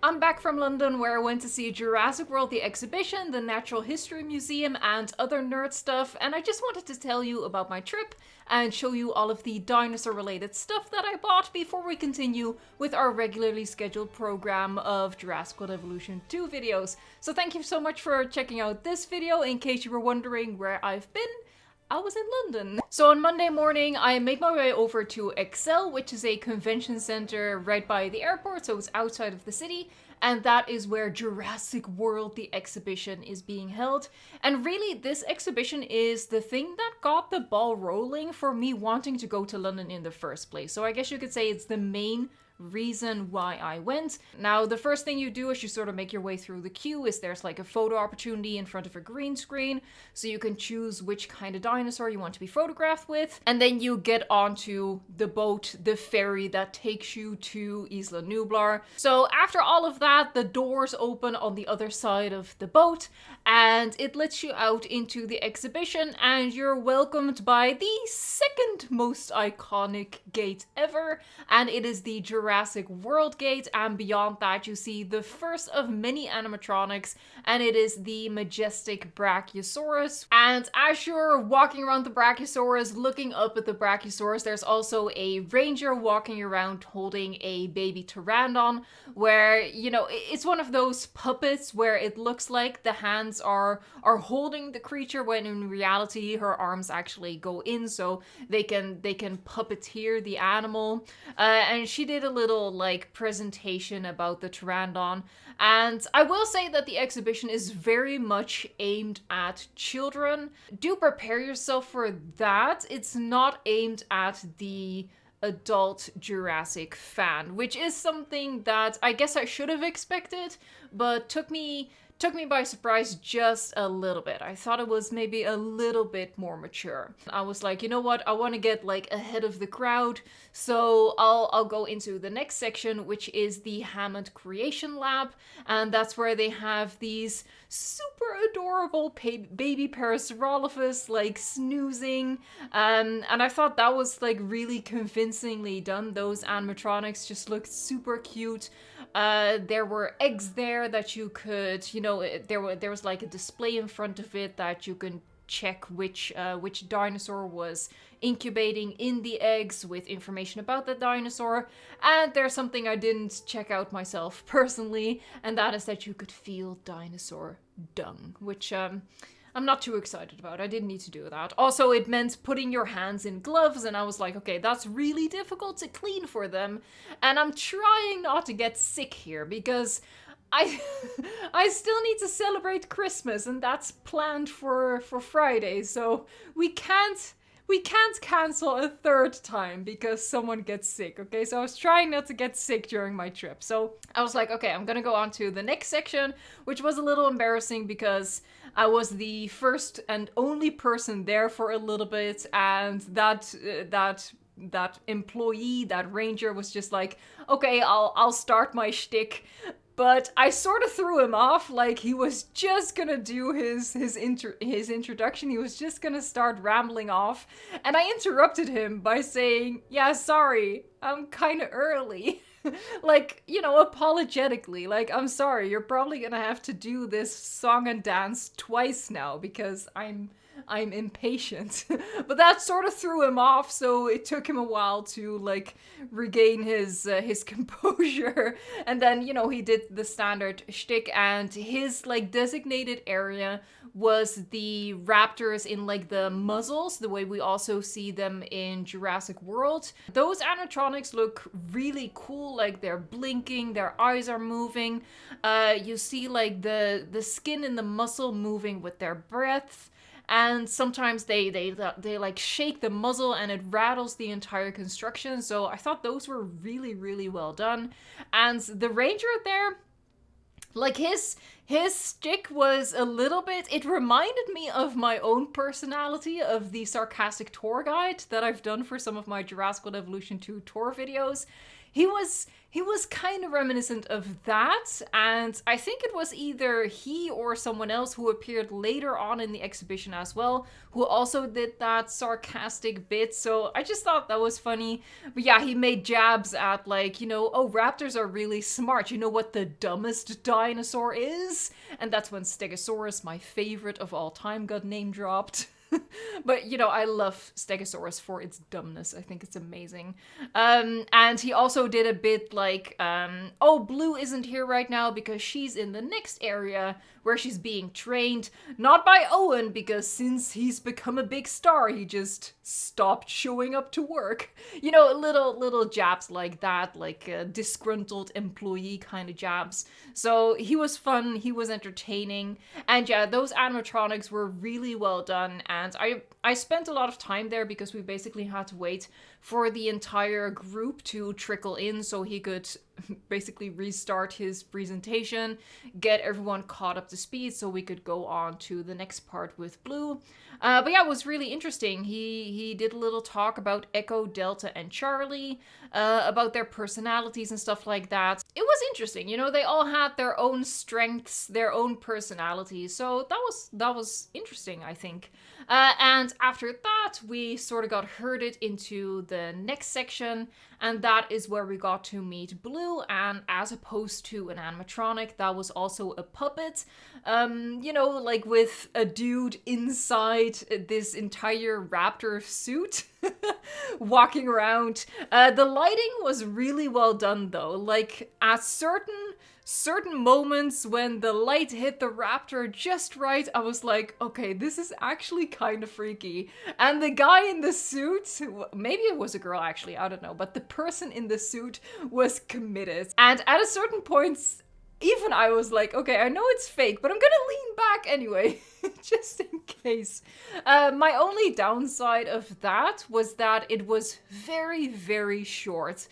I'm back from London where I went to see Jurassic World The Exhibition, the Natural History Museum, and other nerd stuff, and I just wanted to tell you about my trip and show you all of the dinosaur-related stuff that I bought before we continue with our regularly scheduled program of Jurassic World Evolution 2 videos. So thank you so much for checking out this video. In case you were wondering where I've been, I was in London. So on Monday morning, I made my way over to Excel, which is a convention center right by the airport, so it's outside of the city, and that is where Jurassic World The Exhibition is being held. And really, this exhibition is the thing that got the ball rolling for me wanting to go to London in the first place. So I guess you could say it's the main reason why I went. Now, the first thing you do as you sort of make your way through the queue is there's like a photo opportunity in front of a green screen, so you can choose which kind of dinosaur you want to be photographed with, and then you get onto the boat, the ferry that takes you to Isla Nublar. So after all of that, the doors open on the other side of the boat, and it lets you out into the exhibition, and you're welcomed by the second most iconic gate ever, and it is the Jurassic World gate, and beyond that you see the first of many animatronics, and it is the majestic Brachiosaurus. And as you're walking around the Brachiosaurus, looking up at the Brachiosaurus, there's also a ranger walking around holding a baby pteranodon, where, you know, it's one of those puppets where it looks like the hands are holding the creature when in reality her arms actually go in, so they can puppeteer the animal. And she did a little like presentation about the pteranodon, and I will say that the exhibition is very much aimed at children. Do prepare yourself for that. It's not aimed at the adult Jurassic fan, which is something that I guess I should have expected, but took me by surprise just a little bit. I thought it was maybe a little bit more mature. I was like, you know what? I want to get like ahead of the crowd, so I'll go into the next section, which is the Hammond Creation Lab, and that's where they have these super adorable baby Parasaurolophus like snoozing, and I thought that was like really convincingly done. Those animatronics just looked super cute. There were eggs there that you could, you know, there was like a display in front of it that you can check which dinosaur was incubating in the eggs with information about the dinosaur. And there's something I didn't check out myself personally, and that is that you could feel dinosaur dung, which I'm not too excited about. I didn't need to do that. Also, it meant putting your hands in gloves, and I was like, okay, that's really difficult to clean for them. And I'm trying not to get sick here because I still need to celebrate Christmas, and that's planned for Friday, so we can't cancel a third time because someone gets sick, okay? So I was trying not to get sick during my trip. So I was like, okay, I'm gonna go on to the next section, which was a little embarrassing because I was the first and only person there for a little bit, and that employee, that ranger, was just like, okay, I'll start my shtick. But I sort of threw him off, like he was just gonna do his introduction. He was just gonna start rambling off, and I interrupted him by saying, yeah, sorry, I'm kinda early. Like, you know, apologetically, like, I'm sorry, you're probably gonna have to do this song and dance twice now because I'm impatient. But that sort of threw him off, so it took him a while to like regain his composure. And then, you know, he did the standard shtick, and his like designated area was the raptors in like the muzzles, the way we also see them in Jurassic World. Those animatronics look really cool, like they're blinking, their eyes are moving. You see like the skin and the muscle moving with their breath. And sometimes they like shake the muzzle and it rattles the entire construction. So I thought those were really, really well done. And the ranger there, like his stick was a little bit, it reminded me of my own personality of the sarcastic tour guide that I've done for some of my Jurassic World Evolution 2 tour videos. He was He was kind of reminiscent of that, and I think it was either he or someone else who appeared later on in the exhibition as well, who also did that sarcastic bit, so I just thought that was funny. But yeah, he made jabs at like, oh, raptors are really smart. You know what the dumbest dinosaur is? And that's when Stegosaurus, my favorite of all time, got name dropped. But, I love Stegosaurus for its dumbness. I think it's amazing. And he also did a bit like, oh, Blue isn't here right now because she's in the next area where she's being trained. Not by Owen, because since he's become a big star, he just stopped showing up to work. Little jabs like that, like disgruntled employee kind of jabs. So he was fun, he was entertaining. And yeah, those animatronics were really well done. And I spent a lot of time there because we basically had to wait for the entire group to trickle in so he could basically restart his presentation, get everyone caught up to speed so we could go on to the next part with Blue. But yeah, it was really interesting. He did a little talk about Echo, Delta, and Charlie, about their personalities and stuff like that. It was interesting, they all had their own strengths, their own personalities, so that was interesting, I think. And after that, we sort of got herded into the next section, and that is where we got to meet Blue, and as opposed to an animatronic, that was also a puppet, like with a dude inside this entire raptor suit, walking around. The lighting was really well done, though. Like, at certain moments when the light hit the raptor just right, I was like, okay, this is actually kind of freaky. And the guy in the suit, maybe it was a girl actually, I don't know, but the person in the suit was committed. And at a certain point, even I was like, okay, I know it's fake, but I'm gonna lean back anyway, just in case. My only downside of that was that it was very, very short.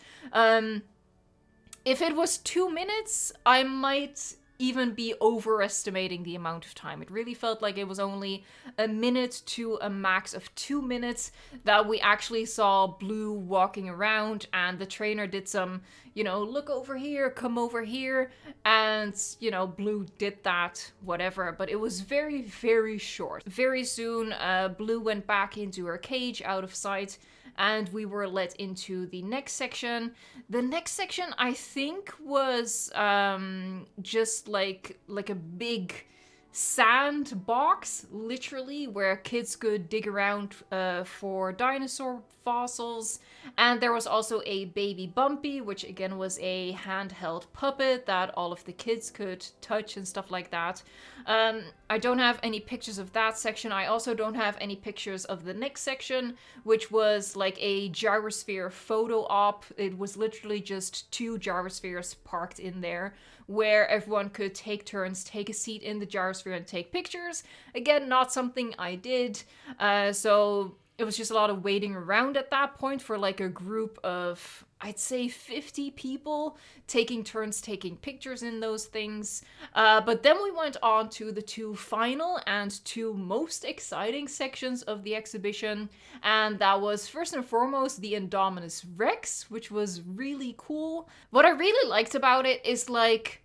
If it was 2 minutes, I might even be overestimating the amount of time. It really felt like it was only a minute to a max of 2 minutes that we actually saw Blue walking around, and the trainer did some, look over here, come over here, and, Blue did that, whatever, but it was very, very short. Very soon, Blue went back into her cage, out of sight, and we were let into the next section. The next section, I think, was just like a big sandbox, literally, where kids could dig around for dinosaur fossils. And there was also a baby Bumpy, which again was a handheld puppet that all of the kids could touch and stuff like that. I don't have any pictures of that section. I also don't have any pictures of the next section, which was like a gyrosphere photo op. It was literally just 2 gyrospheres parked in there, where everyone could take turns, take a seat in the gyrosphere and take pictures. Again, not something I did. So it was just a lot of waiting around at that point for like a group of, I'd say 50 people taking turns taking pictures in those things. But then we went on to the 2 final and 2 most exciting sections of the exhibition. And that was first and foremost the Indominus Rex, which was really cool. What I really liked about it is like,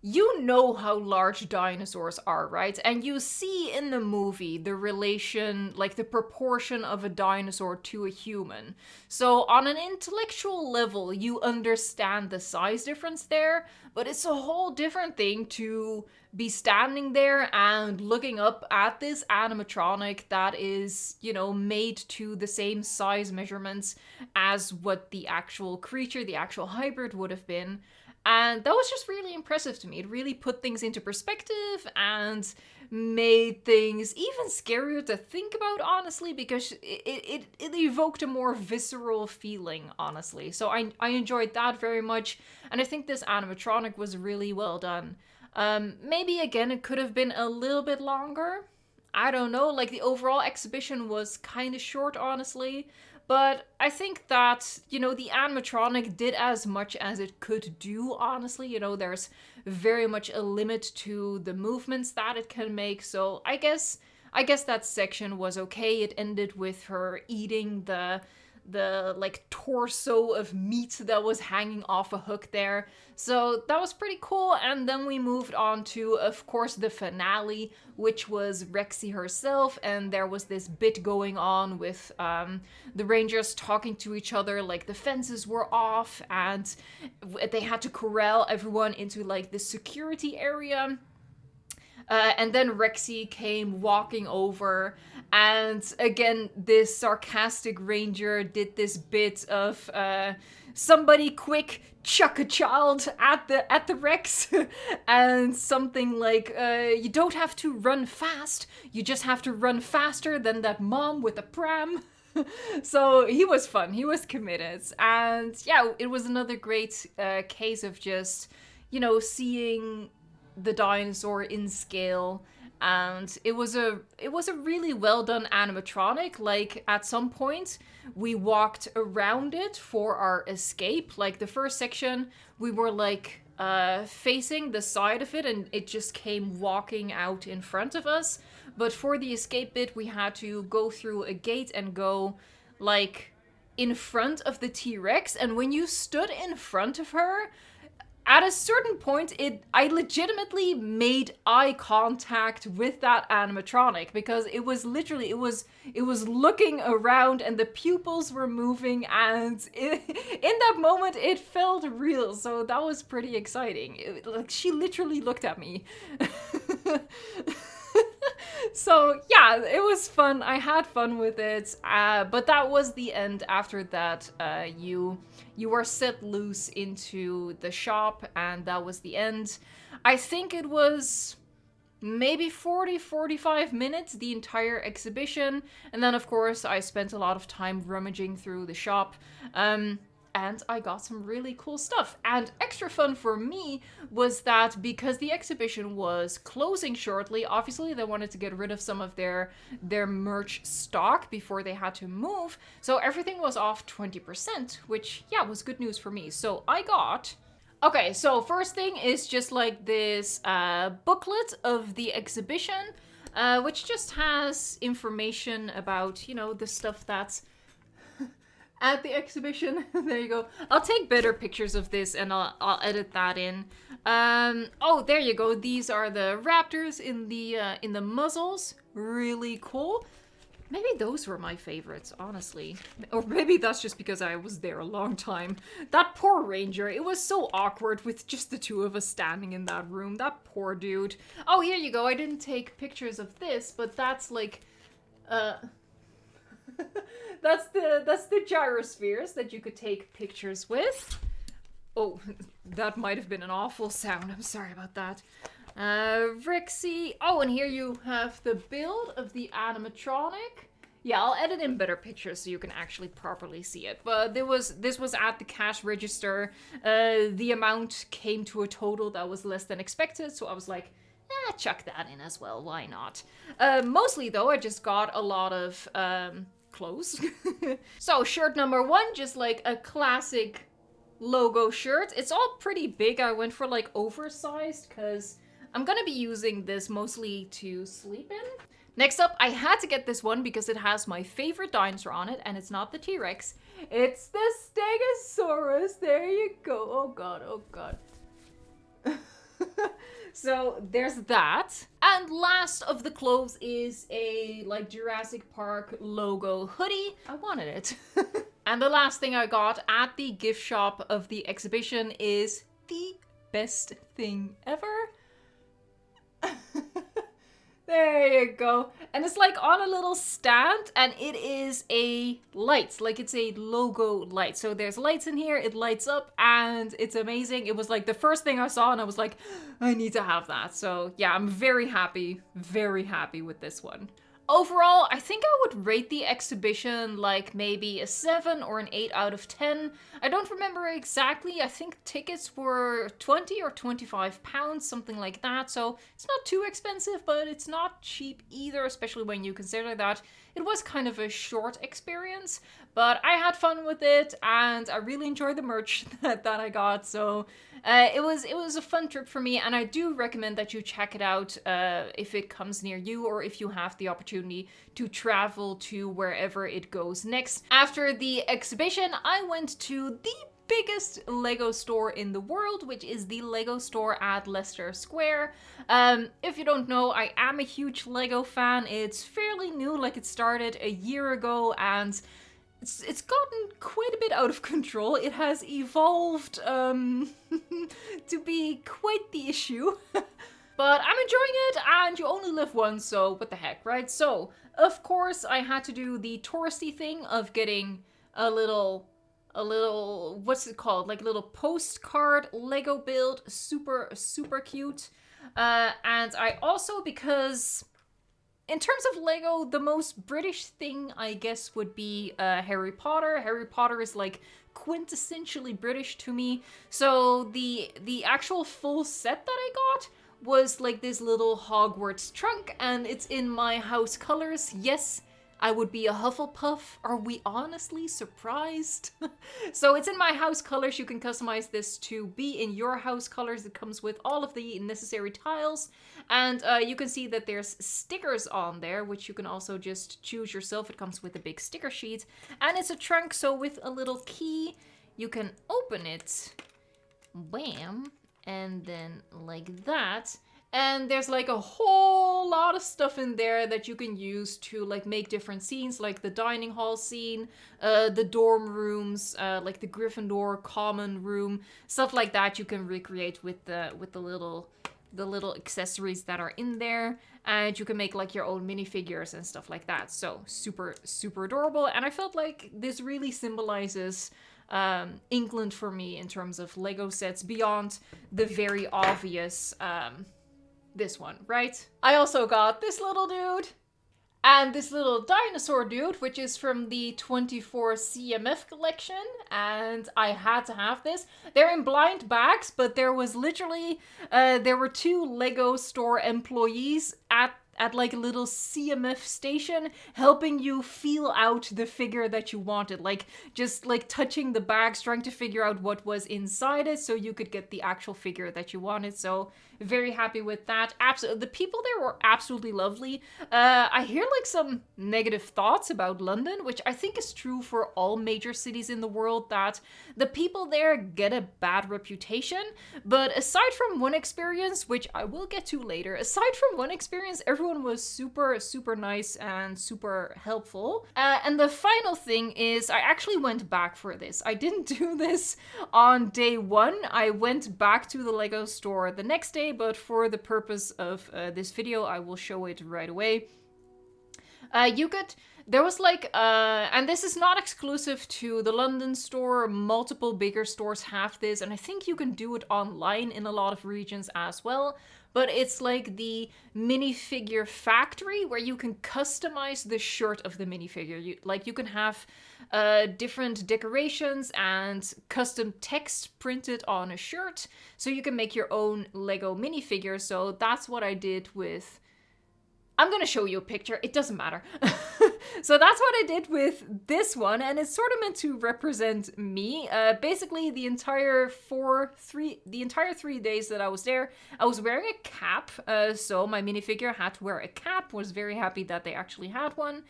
you know how large dinosaurs are, right? And you see in the movie the relation, like the proportion of a dinosaur to a human. So on an intellectual level, you understand the size difference there, but it's a whole different thing to be standing there and looking up at this animatronic that is, made to the same size measurements as what the actual creature, the actual hybrid would have been. And that was just really impressive to me. It really put things into perspective and made things even scarier to think about, honestly, because it evoked a more visceral feeling, honestly. So I enjoyed that very much, and I think this animatronic was really well done. Maybe, again, it could have been a little bit longer. I don't know, like the overall exhibition was kind of short, honestly. But I think that, the animatronic did as much as it could do, honestly. There's very much a limit to the movements that it can make. So I guess that section was okay. It ended with her eating the like torso of meat that was hanging off a hook there. So that was pretty cool. And then we moved on to, of course, the finale, which was Rexy herself. And there was this bit going on with the Rangers talking to each other, like the fences were off and they had to corral everyone into like the security area. And then Rexy came walking over, and again, this sarcastic ranger did this bit of somebody quick chuck a child at the Rex, and something like you don't have to run fast, you just have to run faster than that mom with a pram. So he was fun, he was committed, and yeah, it was another great case of just, you know, seeing the dinosaur in scale, and it was a really well done animatronic. Like at some point we walked around it for our escape. Like the first section we were like facing the side of it and it just came walking out in front of us, but for the escape bit we had to go through a gate and go like in front of the T-Rex, and when you stood in front of her, at a certain point, I legitimately made eye contact with that animatronic, because it was literally, it was looking around and the pupils were moving, and in that moment it felt real. So that was pretty exciting. Like she literally looked at me. So yeah, it was fun. I had fun with it, but that was the end. After that, you were set loose into the shop, and that was the end. I think it was maybe 45 minutes, the entire exhibition, and then of course I spent a lot of time rummaging through the shop. And I got some really cool stuff. And extra fun for me was that because the exhibition was closing shortly, obviously they wanted to get rid of some of their merch stock before they had to move. So everything was off 20%, which, yeah, was good news for me. So I got... Okay, so first thing is just like this booklet of the exhibition, which just has information about, you know, the stuff that's at the exhibition. There you go. I'll take better pictures of this and I'll edit that in. Oh, there you go. These are the raptors in the muzzles. Really cool. Maybe those were my favorites, honestly. Or maybe that's just because I was there a long time. That poor ranger, it was so awkward with just the two of us standing in that room. That poor dude. Oh, here you go. I didn't take pictures of this, but that's like that's the gyrospheres that you could take pictures with. Oh, that might have been an awful sound. I'm sorry about that. Rexy. Oh, and here you have the build of the animatronic. Yeah, I'll edit in better pictures so you can actually properly see it. But this was at the cash register. The amount came to a total that was less than expected, so I was like, chuck that in as well. Why not? Mostly, though, I just got a lot of clothes. So, shirt number 1, just like a classic logo shirt. It's all pretty big. I went for like oversized because I'm gonna be using this mostly to sleep in. Next up, I had to get this one because it has my favorite dinosaur on it, and it's not the T-Rex. It's the Stegosaurus. There you go. Oh god, oh god. So there's that. And last of the clothes is a like Jurassic Park logo hoodie. I wanted it. And the last thing I got at the gift shop of the exhibition is the best thing ever. There you go. And it's like on a little stand, and it is a light. Like it's a logo light. So there's lights in here, it lights up, and it's amazing. It was like the first thing I saw, and I was like, I need to have that. So yeah, I'm very happy with this one. Overall, I think I would rate the exhibition like maybe a 7 or an 8 out of 10. I don't remember exactly. I think tickets were 20 or 25 pounds, something like that. So it's not too expensive, but it's not cheap either, especially when you consider that it was kind of a short experience. But I had fun with it, and I really enjoyed the merch that I got. So it was a fun trip for me, and I do recommend that you check it out if it comes near you, or if you have the opportunity to travel to wherever it goes next. After the exhibition, I went to the biggest Lego store in the world, which is the Lego store at Leicester Square. If you don't know, I am a huge Lego fan. It's fairly new, like it started a year ago, and it's gotten quite a bit out of control. It has evolved to be quite the issue. But I'm enjoying it, and you only live once, so what the heck, right? So, of course, I had to do the touristy thing of getting a little, what's it called? Like a little postcard Lego build, super, super cute. And I also, because in terms of Lego, the most British thing, I guess, would be Harry Potter. Harry Potter is like quintessentially British to me. So the actual full set that I got was like this little Hogwarts trunk, and it's in my house colors. Yes, I would be a Hufflepuff. Are we honestly surprised? So it's in my house colors. You can customize this to be in your house colors. It comes with all of the necessary tiles. And you can see that there's stickers on there, which you can also just choose yourself. It comes with a big sticker sheet. And it's a trunk, so with a little key, you can open it. Wham! And then like that. And there's like a whole lot of stuff in there that you can use to like make different scenes, like the dining hall scene, the dorm rooms, like the Gryffindor common room, stuff like that you can recreate with the little accessories that are in there. And you can make like your own minifigures and stuff like that. So super, super adorable. And I felt like this really symbolizes England for me in terms of Lego sets beyond the very obvious this one, right? I also got this little dude and this little dinosaur dude, which is from the 24 CMF collection, and I had to have this. They're in blind bags, but there was literally there were 2 Lego store employees at like a little CMF station helping you feel out the figure that you wanted, like just like touching the bags, trying to figure out what was inside it so you could get the actual figure that you wanted. So very happy with that. Absolutely, the people there were absolutely lovely. I hear like some negative thoughts about London, which I think is true for all major cities in the world, that the people there get a bad reputation. But aside from one experience, which I will get to later, aside from one experience, everyone was super, super nice and super helpful. And the final thing is I actually went back for this. I didn't do this on day 1. I went back to the Lego store the next day, but for the purpose of this video, I will show it right away. There was like, and this is not exclusive to the London store, multiple bigger stores have this, and I think you can do it online in a lot of regions as well. But it's like the minifigure factory where you can customize the shirt of the minifigure. You can have different decorations and custom text printed on a shirt, so you can make your own Lego minifigure. So that's what I did with... I'm gonna show you a picture, it doesn't matter. So that's what I did with this one, and it's sort of meant to represent me. Basically, the entire 3 days that I was there, I was wearing a cap, so my minifigure had to wear a cap. Was very happy that they actually had one.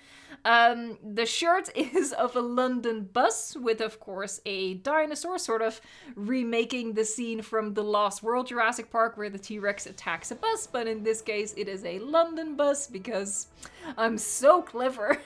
The shirt is of a London bus with, of course, a dinosaur, sort of remaking the scene from the Lost World Jurassic Park where the T-Rex attacks a bus, but in this case it is a London bus because I'm so clever.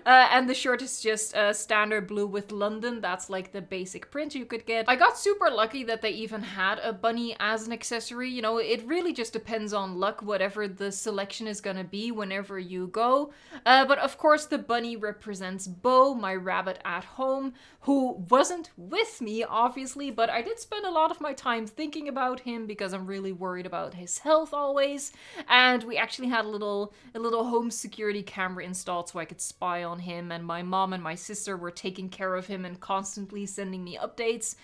And the shirt is just standard blue with London. That's like the basic print you could get. I got super lucky that they even had a bunny as an accessory. You know, it really just depends on luck, whatever the selection is gonna be whenever you go. But of course the bunny represents Bo, my rabbit at home, who wasn't with me, obviously, but I did spend a lot of my time thinking about him because I'm really worried about his health always. And we actually had a little home security camera installed so I could spy on him, and my mom and my sister were taking care of him and constantly sending me updates.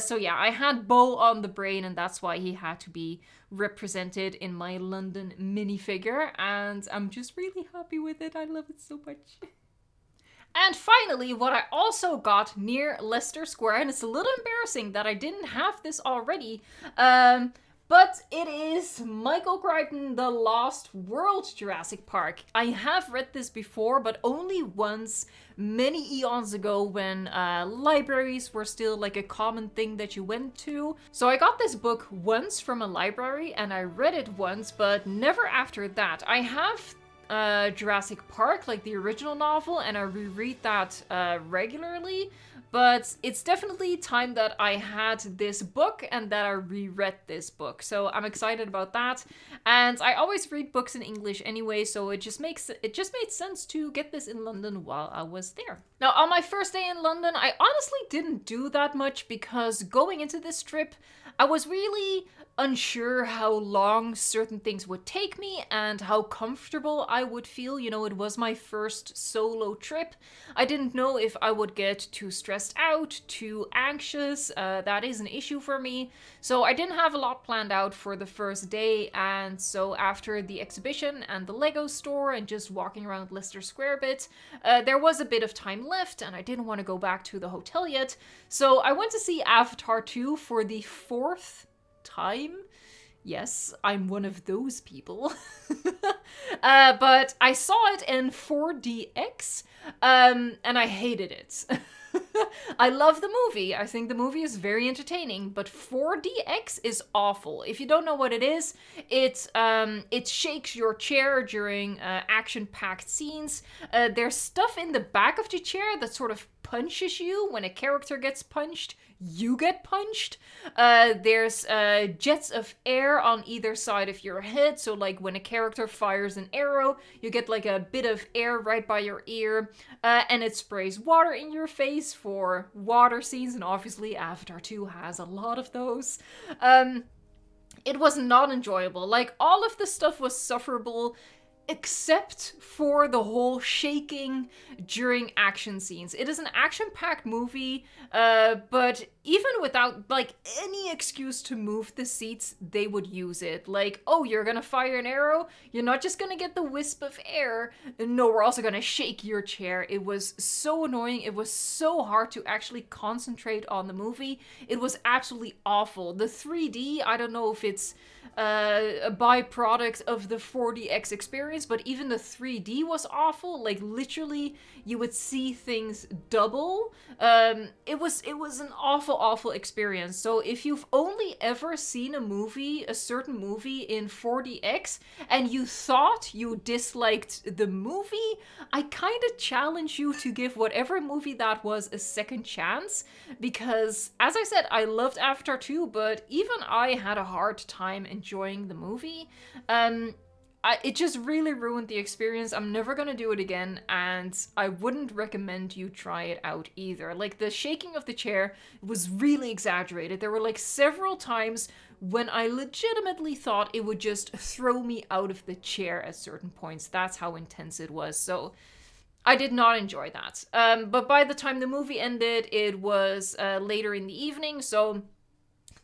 So yeah, I had Bo on the brain, and that's why he had to be represented in my London minifigure, and I'm just really happy with it. I love it so much. And finally, what I also got near Leicester Square, and it's a little embarrassing that I didn't have this already, but it is Michael Crichton, The Lost World Jurassic Park. I have read this before, but only once, many eons ago, when libraries were still like a common thing that you went to. So I got this book once from a library, and I read it once, but never after that. I have Jurassic Park, like the original novel, and I reread that regularly, but it's definitely time that I had this book and that I reread this book, so I'm excited about that. And I always read books in English anyway, so it just made sense to get this in London while I was there. Now, on my first day in London, I honestly didn't do that much because going into this trip, I was really unsure how long certain things would take me and how comfortable I would feel. You know, it was my first solo trip. I didn't know if I would get too stressed out, too anxious. That is an issue for me. So I didn't have a lot planned out for the first day. And so after the exhibition and the Lego store and just walking around Leicester Square a bit, there was a bit of time left and I didn't want to go back to the hotel yet. So I went to see Avatar 2 for the fourth time. Yes, I'm one of those people. But I saw it in 4DX, and I hated it. I love the movie. I think the movie is very entertaining, but 4DX is awful. If you don't know what it is, it shakes your chair during action-packed scenes. There's stuff in the back of the chair that sort of punches you. When a character gets punched, you get punched. There's jets of air on either side of your head, so like when a character fires an arrow, you get like a bit of air right by your ear, and it sprays water in your face for water scenes, and obviously Avatar 2 has a lot of those. It was not enjoyable. Like, all of the stuff was sufferable, except for the whole shaking during action scenes. It is an action-packed movie, but even without, like, any excuse to move the seats, they would use it. Like, oh, you're gonna fire an arrow? You're not just gonna get the wisp of air. No, we're also gonna shake your chair. It was so annoying. It was so hard to actually concentrate on the movie. It was absolutely awful. The 3D, I don't know if it's a byproduct of the 4DX experience, but even the 3D was awful. Like, literally, you would see things double. It was an awful experience. So if you've only ever seen a certain movie in 4DX, and you thought you disliked the movie, I kind of challenge you to give whatever movie that was a second chance, because, as I said, I loved Avatar 2, but even I had a hard time enjoying the movie. It just really ruined the experience. I'm never gonna do it again, and I wouldn't recommend you try it out either. Like, the shaking of the chair was really exaggerated. There were like several times when I legitimately thought it would just throw me out of the chair at certain points. That's how intense it was. So I did not enjoy that. But by the time the movie ended, it was later in the evening, so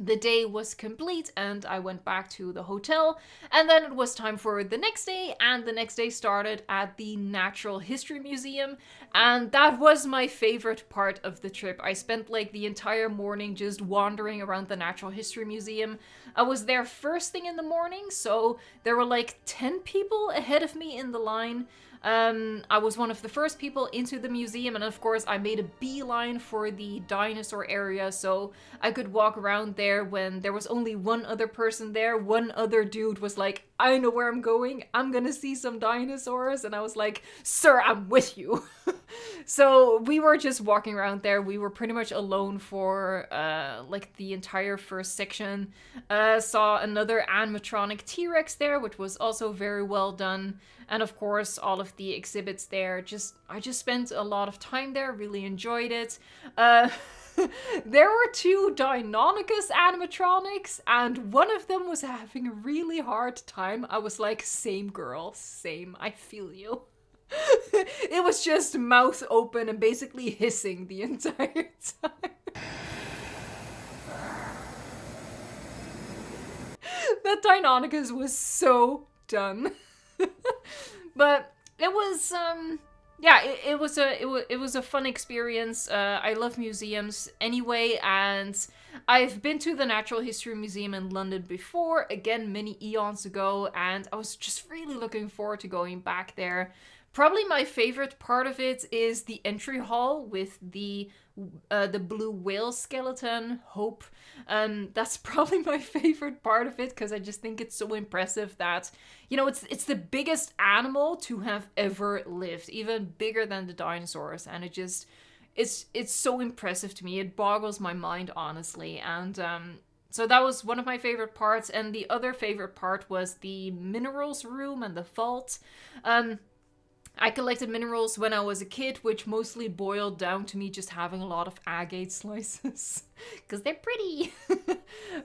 the day was complete and I went back to the hotel, and then it was time for the next day, and the next day started at the Natural History Museum, and that was my favorite part of the trip. I spent like the entire morning just wandering around the Natural History Museum. I was there first thing in the morning, so there were like 10 people ahead of me in the line. I was one of the first people into the museum, and of course I made a beeline for the dinosaur area so I could walk around there when there was only one other person there. One other dude was like, I know where I'm going, I'm gonna see some dinosaurs, and I was like, sir, I'm with you. So we were just walking around there. We were pretty much alone for like the entire first section. Saw another animatronic T-Rex there, which was also very well done. And of course, all of the exhibits there. I just spent a lot of time there, really enjoyed it. There were 2 Deinonychus animatronics, and one of them was having a really hard time. I was like, same girl, same, I feel you. It was just mouth open and basically hissing the entire time. That Deinonychus was so done. But it was Yeah, it was a fun experience. I love museums anyway, and I've been to the Natural History Museum in London before, again many eons ago, and I was just really looking forward to going back there. Probably my favorite part of it is the entry hall with the blue whale skeleton, Hope. That's probably my favorite part of it because I just think it's so impressive that, you know, it's the biggest animal to have ever lived, even bigger than the dinosaurs, and it's so impressive to me. It boggles my mind, honestly, and so that was one of my favorite parts, and the other favorite part was the minerals room and the vault. I collected minerals when I was a kid, which mostly boiled down to me just having a lot of agate slices because they're pretty.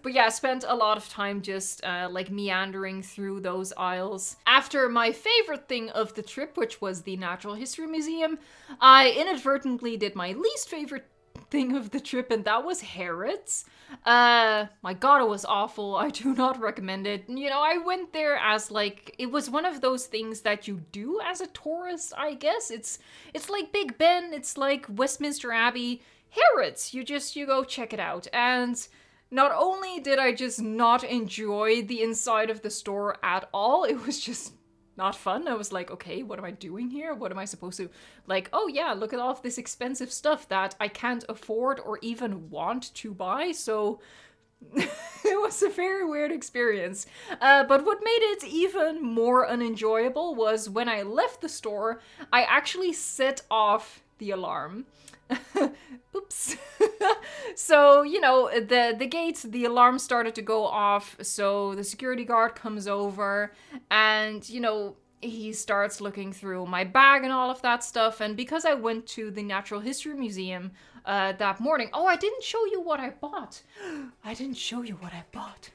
But yeah, I spent a lot of time just like meandering through those aisles. After my favorite thing of the trip, which was the Natural History Museum, I inadvertently did my least favorite thing of the trip, and that was Harrods. My god, it was awful. I do not recommend it. You know, I went there as like, it was one of those things that you do as a tourist, I guess. It's like Big Ben, it's like Westminster Abbey. Harrods, you go check it out. And not only did I just not enjoy the inside of the store at all, it was just not fun. I was like, okay, what am I doing here? What am I supposed to, like, oh yeah, look at all of this expensive stuff that I can't afford or even want to buy. So it was a very weird experience. But what made it even more unenjoyable was when I left the store, I actually set off the alarm. Oops. So, you know, the gate, the alarm started to go off, so the security guard comes over and, you know, he starts looking through my bag and all of that stuff. And because I went to the Natural History Museum that morning, oh, I didn't show you what I bought. I didn't show you what I bought.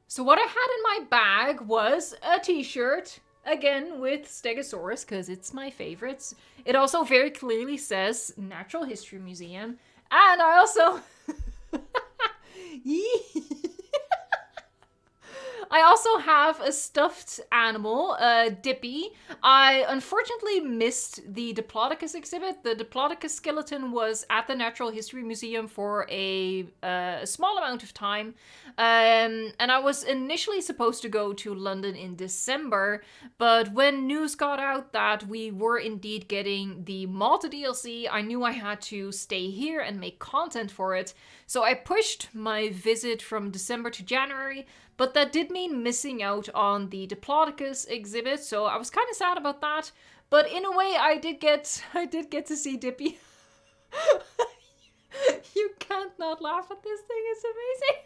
So what I had in my bag was a t-shirt, again with Stegosaurus, because it's my favorites. It also very clearly says Natural History Museum. And I also... I also have a stuffed animal, Dippy. I unfortunately missed the Diplodocus exhibit. The Diplodocus skeleton was at the Natural History Museum for a small amount of time. And I was initially supposed to go to London in December, but when news got out that we were indeed getting the Malta DLC, I knew I had to stay here and make content for it. So I pushed my visit from December to January, but that did mean missing out on the Diplodocus exhibit, so I was kind of sad about that. But in a way, I did get to see Dippy. You can't not laugh at this thing, it's amazing.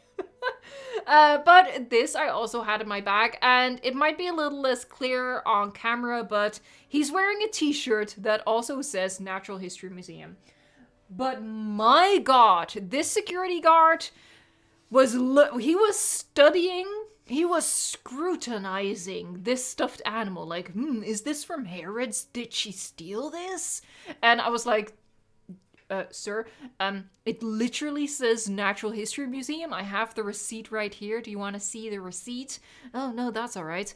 But this I also had in my bag, and it might be a little less clear on camera, but he's wearing a t-shirt that also says Natural History Museum. But my god, this security guard he was studying, he was scrutinizing this stuffed animal, like, is this from Harrods? Did she steal this? And I was like, sir, it literally says Natural History Museum. I have the receipt right here. Do you want to see the receipt? Oh, no, that's all right.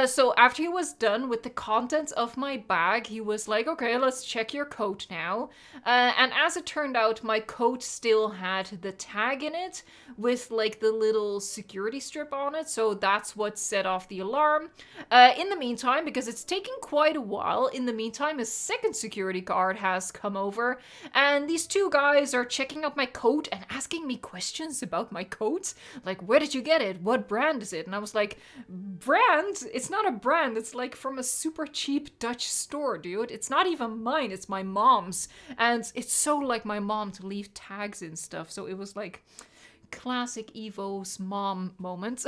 So after he was done with the contents of my bag, he was like, okay, let's check your coat now. And as it turned out, my coat still had the tag in it with like the little security strip on it. So that's what set off the alarm. In the meantime, because it's taken quite a while, in the meantime, a second security guard has come over, and these two guys are checking out my coat and asking me questions about my coat. Like, where did you get it? What brand is it? And I was like, brand? It's not a brand. It's like from a super cheap Dutch store, dude. It's not even mine. It's my mom's. And it's so like my mom to leave tags and stuff. So it was like classic Evo's mom moment.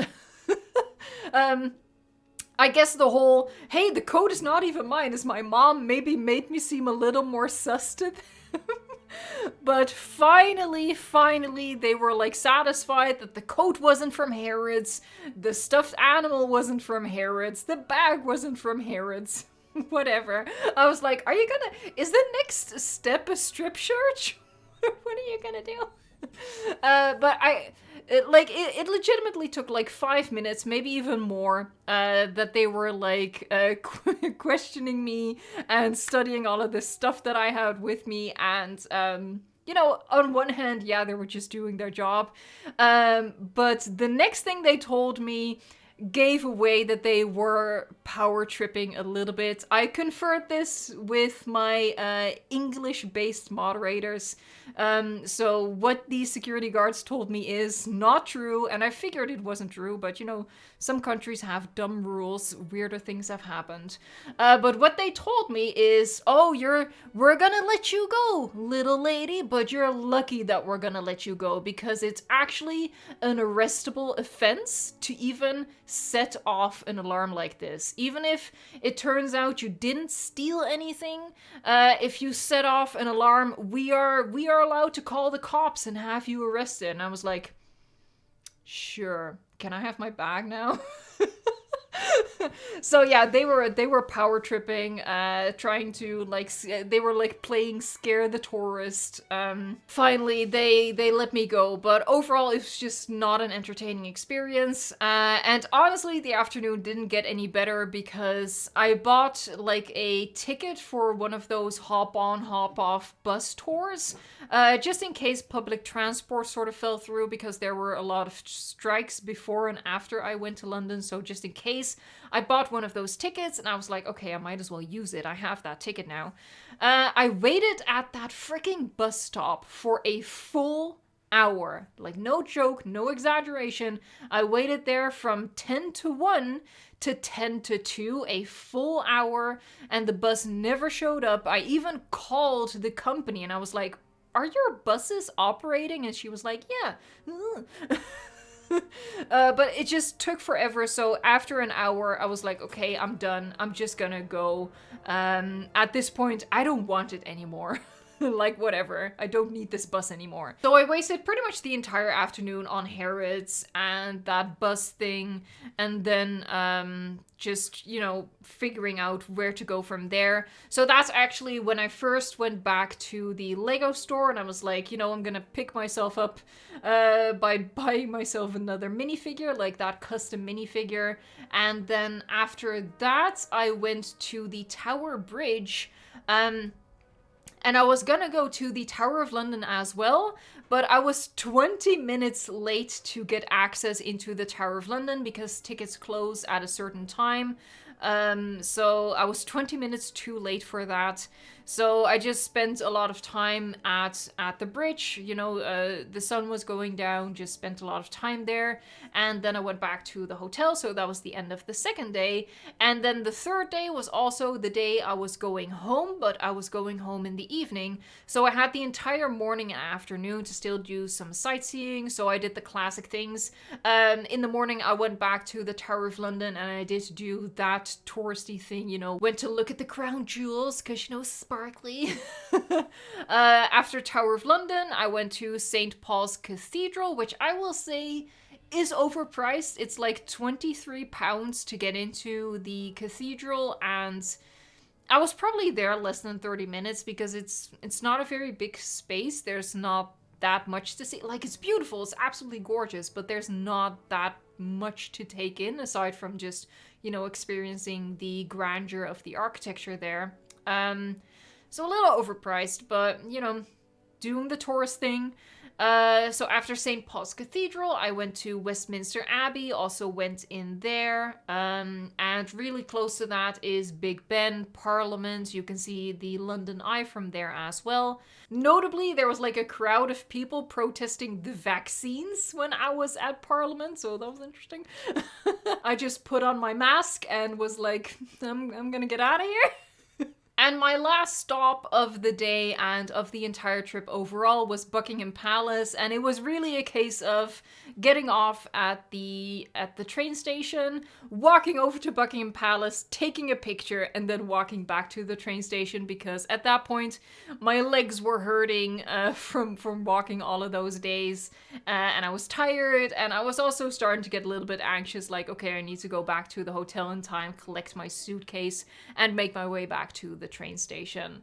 I guess the whole, hey, the coat is not even mine, is my mom, maybe made me seem a little more sus to them. But finally, they were like satisfied that the coat wasn't from Harrods, the stuffed animal wasn't from Harrods, the bag wasn't from Harrods, whatever. I was like, is the next step a strip search? What are you gonna do? But it legitimately took like 5 minutes, maybe even more, that they were like questioning me and studying all of this stuff that I had with me. And, on one hand, yeah, they were just doing their job. But the next thing they told me gave away that they were power tripping a little bit. I conferred this with my English-based moderators. So what these security guards told me is not true, and I figured it wasn't true, but some countries have dumb rules. Weirder things have happened. But what they told me is, oh, we're gonna let you go, little lady, but you're lucky that we're gonna let you go because it's actually an arrestable offense to even set off an alarm like this. Even if it turns out you didn't steal anything, if you set off an alarm, we are allowed to call the cops and have you arrested. And I was like, sure. Can I have my bag now? So yeah, they were power tripping, trying to they were like playing scare the tourist. Finally, they let me go, but overall it was just not an entertaining experience. And honestly, the afternoon didn't get any better because I bought like a ticket for one of those hop on, hop off bus tours, just in case public transport sort of fell through because there were a lot of strikes before and after I went to London. So just in case, I bought one of those tickets and I was like, okay, I might as well use it. I have that ticket now. I waited at that freaking bus stop for a full hour. Like, no joke, no exaggeration. I waited there from 10 to 1 to 10 to 2, a full hour, and the bus never showed up. I even called the company and I was like, are your buses operating? And she was like, yeah. But it just took forever, so after an hour, I was like, okay, I'm done. I'm just gonna go. At this point, I don't want it anymore. Like, whatever. I don't need this bus anymore. So I wasted pretty much the entire afternoon on Harrods and that bus thing, and then just, figuring out where to go from there. So that's actually when I first went back to the Lego store, and I was like, I'm gonna pick myself up by buying myself another minifigure, like that custom minifigure. And then after that, I went to the Tower Bridge, and I was gonna go to the Tower of London as well, but I was 20 minutes late to get access into the Tower of London because tickets close at a certain time. So I was 20 minutes too late for that. So I just spent a lot of time at the bridge. The sun was going down, just spent a lot of time there. And then I went back to the hotel. So that was the end of the second day. And then the third day was also the day I was going home, but I was going home in the evening. So I had the entire morning and afternoon to still do some sightseeing. So I did the classic things. In the morning, I went back to the Tower of London and I did do that touristy thing, went to look at the crown jewels because, sparkly. After Tower of London, I went to St. Paul's Cathedral, which I will say is overpriced. It's like £23 to get into the cathedral, and I was probably there less than 30 minutes because it's not a very big space. There's not that much to see. Like, it's beautiful, it's absolutely gorgeous, but there's not that much to take in aside from just, experiencing the grandeur of the architecture there. So a little overpriced, but, doing the tourist thing. So after St. Paul's Cathedral, I went to Westminster Abbey, also went in there. And really close to that is Big Ben, Parliament. You can see the London Eye from there as well. Notably, there was like a crowd of people protesting the vaccines when I was at Parliament, so that was interesting. I just put on my mask and was like, I'm gonna get out of here. And my last stop of the day and of the entire trip overall was Buckingham Palace, and it was really a case of getting off at the train station, walking over to Buckingham Palace, taking a picture, and then walking back to the train station because at that point my legs were hurting from walking all of those days, and I was tired, and I was also starting to get a little bit anxious, like, okay, I need to go back to the hotel in time, collect my suitcase, and make my way back to the train station.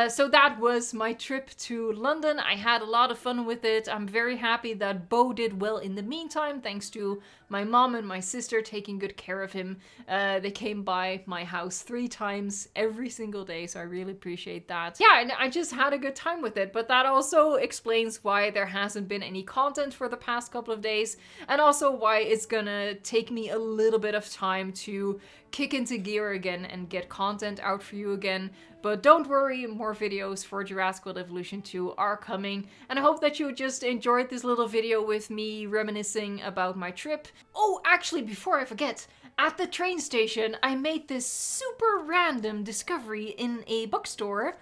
So that was my trip to London. I had a lot of fun with it. I'm very happy that Bo did well in the meantime, thanks to my mom and my sister taking good care of him. They came by my house 3 times every single day, so I really appreciate that. Yeah, and I just had a good time with it, but that also explains why there hasn't been any content for the past couple of days, and also why it's gonna take me a little bit of time to kick into gear again and get content out for you again. But don't worry, more videos for Jurassic World Evolution 2 are coming, and I hope that you just enjoyed this little video with me reminiscing about my trip. Oh, actually, before I forget, at the train station, I made this super random discovery in a bookstore.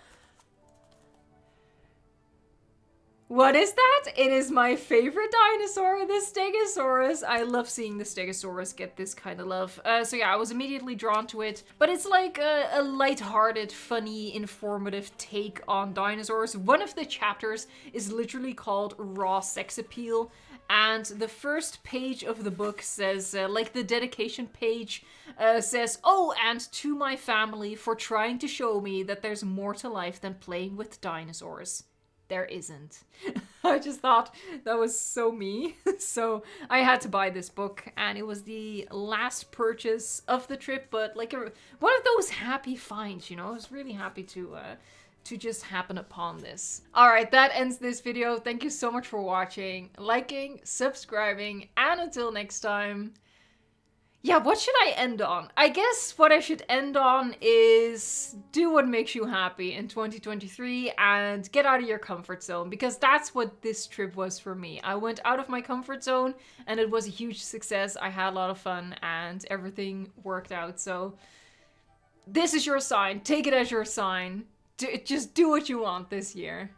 What is that? It is my favorite dinosaur, the Stegosaurus. I love seeing the Stegosaurus get this kind of love. So yeah, I was immediately drawn to it. But it's like a lighthearted, funny, informative take on dinosaurs. One of the chapters is literally called Raw Sex Appeal. And the first page of the book says, like the dedication page says, "Oh, and to my family for trying to show me that there's more to life than playing with dinosaurs." There isn't. I just thought that was so me. So I had to buy this book, and it was the last purchase of the trip, but like one of those happy finds, you know? I was really happy to just happen upon this. All right, that ends this video. Thank you so much for watching, liking, subscribing, and until next time. Yeah, what should I end on? I guess what I should end on is do what makes you happy in 2023 and get out of your comfort zone, because that's what this trip was for me. I went out of my comfort zone and it was a huge success. I had a lot of fun and everything worked out. So this is your sign. Take it as your sign. Just do what you want this year.